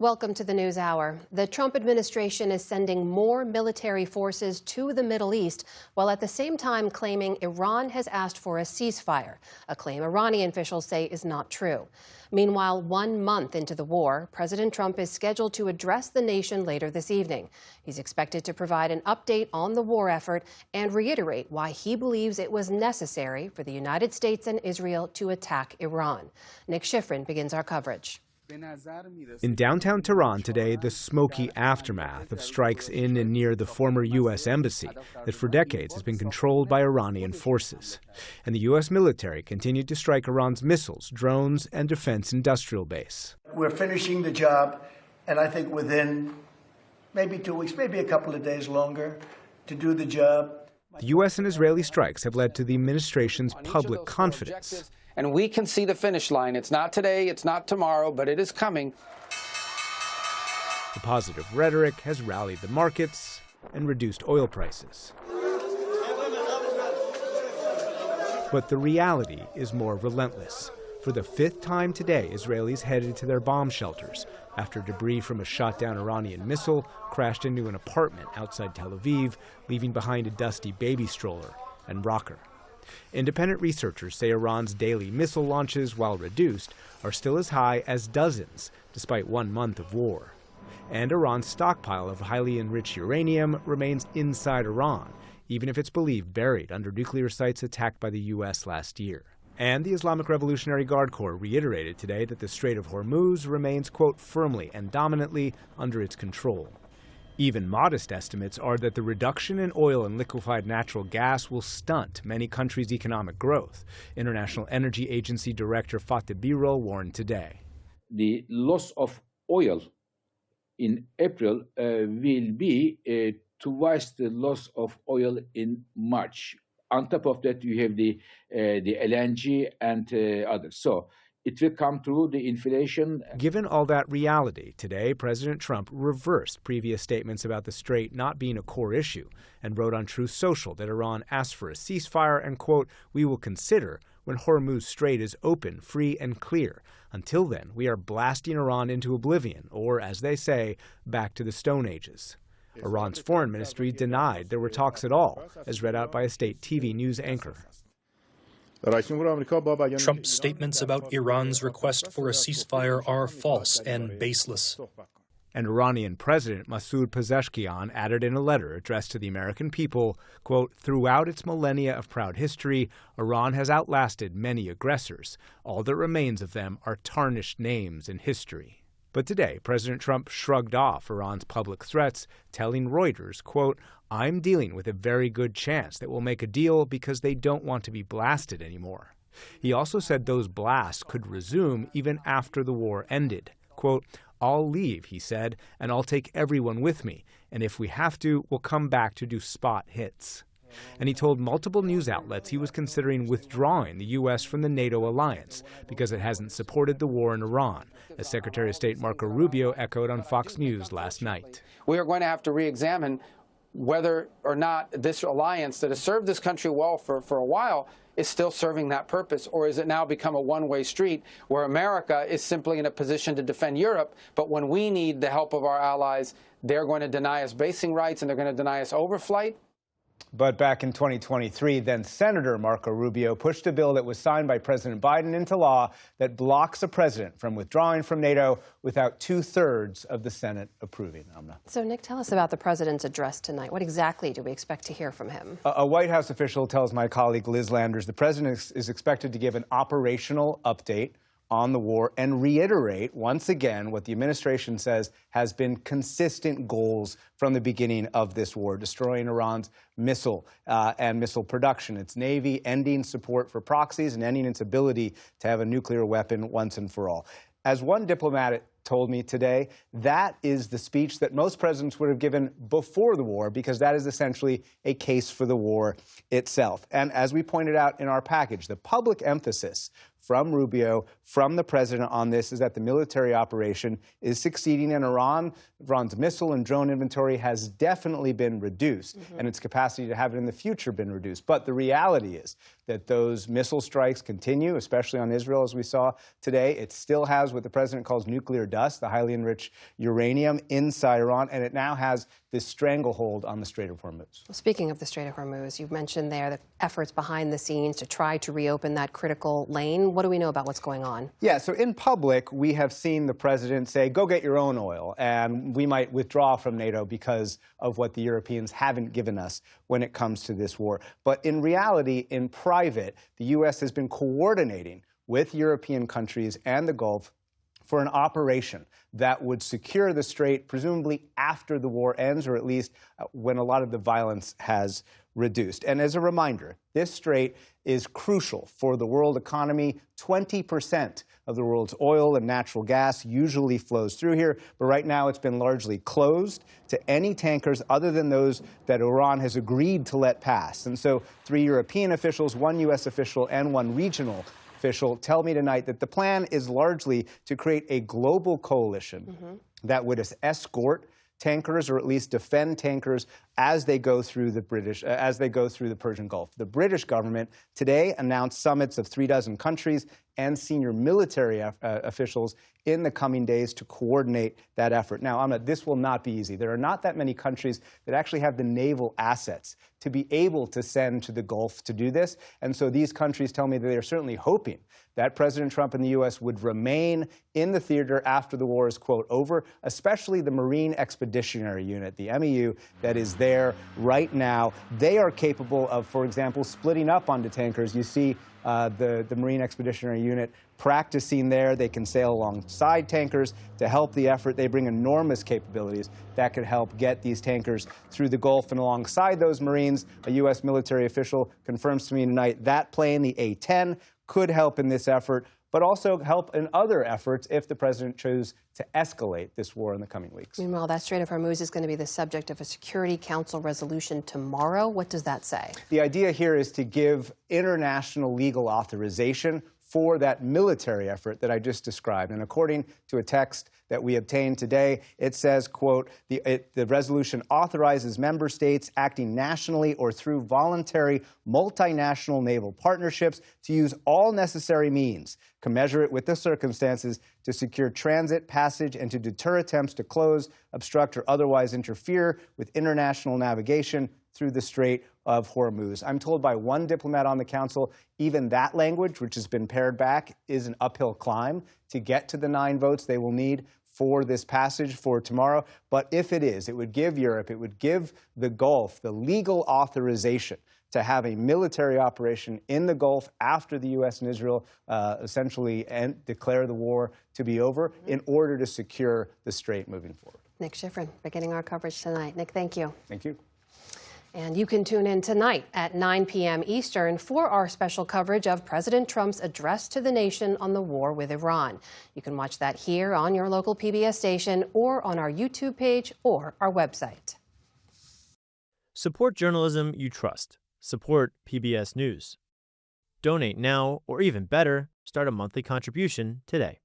Welcome to the News Hour. The Trump administration is sending more military forces to the Middle East, while at the same time claiming Iran has asked for a ceasefire, a claim Iranian officials say is not true. Meanwhile, 1 month into the war, President Trump is scheduled to address the nation later this evening. He's expected to provide an update on the war effort and reiterate why he believes it was necessary for the United States and Israel to attack Iran. Nick Schifrin begins our coverage. In downtown Tehran today, the smoky aftermath of strikes in and near the former U.S. embassy that for decades has been controlled by Iranian forces. And the U.S. military continued to strike Iran's missiles, drones, and defense industrial base. We're finishing the job, and I think within maybe 2 weeks, maybe a couple of days longer, to do the job. The U.S. and Israeli strikes have led to the administration's public confidence. And we can see the finish line. It's not today, it's not tomorrow, but it is coming. The positive rhetoric has rallied the markets and reduced oil prices. But the reality is more relentless. For the 5th time today, Israelis headed to their bomb shelters after debris from a shot-down Iranian missile crashed into an apartment outside Tel Aviv, leaving behind a dusty baby stroller and rocker. Independent researchers say Iran's daily missile launches, while reduced, are still as high as dozens, despite 1 month of war. And Iran's stockpile of highly enriched uranium remains inside Iran, even if it's believed buried under nuclear sites attacked by the U.S. last year. And the Islamic Revolutionary Guard Corps reiterated today that the Strait of Hormuz remains, quote, firmly and dominantly under its control. Even modest estimates are that the reduction in oil and liquefied natural gas will stunt many countries' economic growth. International Energy Agency Director Fatih Birol warned today. The loss of oil in April will be twice the loss of oil in March. On top of that, you have the LNG and others. So it will come through the inflation. Given all that reality, today President Trump reversed previous statements about the Strait not being a core issue and wrote on Truth Social that Iran asked for a ceasefire and, quote, we will consider when Hormuz Strait is open, free, and clear. Until then, we are blasting Iran into oblivion, or, as they say, back to the Stone Ages. Iran's foreign ministry denied there were talks at all, as read out by a state TV news anchor. Trump's statements about Iran's request for a ceasefire are false and baseless. And Iranian President Masoud Pezeshkian added in a letter addressed to the American people, quote, throughout its millennia of proud history, Iran has outlasted many aggressors. All that remains of them are tarnished names in history. But today, President Trump shrugged off Iran's public threats, telling Reuters, quote, I'm dealing with a very good chance that we'll make a deal because they don't want to be blasted anymore. He also said those blasts could resume even after the war ended. Quote, I'll leave, he said, and I'll take everyone with me. And if we have to, we'll come back to do spot hits. And he told multiple news outlets he was considering withdrawing the U.S. from the NATO alliance because it hasn't supported the war in Iran, as Secretary of State Marco Rubio echoed on Fox News last night. We are going to have to re-examine whether or not this alliance that has served this country well for a while is still serving that purpose, or has it now become a one-way street where America is simply in a position to defend Europe, but when we need the help of our allies, they're going to deny us basing rights and they're going to deny us overflight? But back in 2023, then Senator Marco Rubio pushed a bill that was signed by President Biden into law that blocks a president from withdrawing from NATO without 2/3 of the Senate approving. Amna. So, Nick, tell us about the president's address tonight. What exactly do we expect to hear from him? A White House official tells my colleague Liz Landers the president is expected to give an operational update on the war and reiterate once again what the administration says has been consistent goals from the beginning of this war, destroying Iran's missile and missile production, its Navy, ending support for proxies, and ending its ability to have a nuclear weapon once and for all. As one diplomat told me today, that is the speech that most presidents would have given before the war, because that is essentially a case for the war itself. And as we pointed out in our package, the public emphasis from Rubio, from the president on this is that the military operation is succeeding in Iran. Iran's missile and drone inventory has definitely been reduced, and its capacity to have it in the future been reduced. But the reality is that those missile strikes continue, especially on Israel, as we saw today. It still has what the president calls nuclear dust, the highly enriched uranium inside Iran, and it now has this stranglehold on the Strait of Hormuz. Well, speaking of the Strait of Hormuz, you've mentioned there the efforts behind the scenes to try to reopen that critical lane. What do we know about what's going on? Yeah, so in public, we have seen the president say, go get your own oil, and we might withdraw from NATO because of what the Europeans haven't given us when it comes to this war. But in reality, in private, the U.S. has been coordinating with European countries and the Gulf for an operation that would secure the Strait, presumably after the war ends, or at least when a lot of the violence has reduced. And as a reminder, this strait is crucial for the world economy. 20% of the world's oil and natural gas usually flows through here, but right now it's been largely closed to any tankers other than those that Iran has agreed to let pass. And so 3 European officials, 1 U.S. official, and 1 regional official tell me tonight that the plan is largely to create a global coalition that would escort tankers, or at least defend tankers, as they go through the Persian Gulf. The British government today announced summits of 36 countries and senior military officials in the coming days to coordinate that effort. Now, Amna, this will not be easy. There are not that many countries that actually have the naval assets to be able to send to the Gulf to do this. And so these countries tell me that they are certainly hoping that President Trump and the U.S. would remain in the theater after the war is, quote, over, especially the Marine Expeditionary Unit, the MEU, that is there right now. They are capable of, for example, splitting up onto tankers. You see the Marine Expeditionary Unit practicing there. They can sail alongside tankers to help the effort. They bring enormous capabilities that could help get these tankers through the Gulf. And alongside those Marines, a U.S. military official confirms to me tonight that plane, the A-10, could help in this effort, but also help in other efforts if the president chose to escalate this war in the coming weeks. Meanwhile, that Strait of Hormuz is going to be the subject of a Security Council resolution tomorrow. What does that say? The idea here is to give international legal authorization for that military effort that I just described. And according to a text that we obtained today, it says, quote, the resolution authorizes member states acting nationally or through voluntary multinational naval partnerships to use all necessary means, commensurate with the circumstances, to secure transit, passage, and to deter attempts to close, obstruct, or otherwise interfere with international navigation through the Strait of Hormuz. I'm told by one diplomat on the council, even that language, which has been pared back, is an uphill climb to get to the 9 votes they will need for this passage for tomorrow. But if it is, it would give Europe, it would give the Gulf the legal authorization to have a military operation in the Gulf after the U.S. and Israel essentially declare the war to be over in order to secure the Strait moving forward. Nick Schifrin, beginning our coverage tonight. Nick, thank you. Thank you. And you can tune in tonight at 9 p.m. Eastern for our special coverage of President Trump's address to the nation on the war with Iran. You can watch that here on your local PBS station or on our YouTube page or our website. Support journalism you trust. Support PBS News. Donate now, or even better, start a monthly contribution today.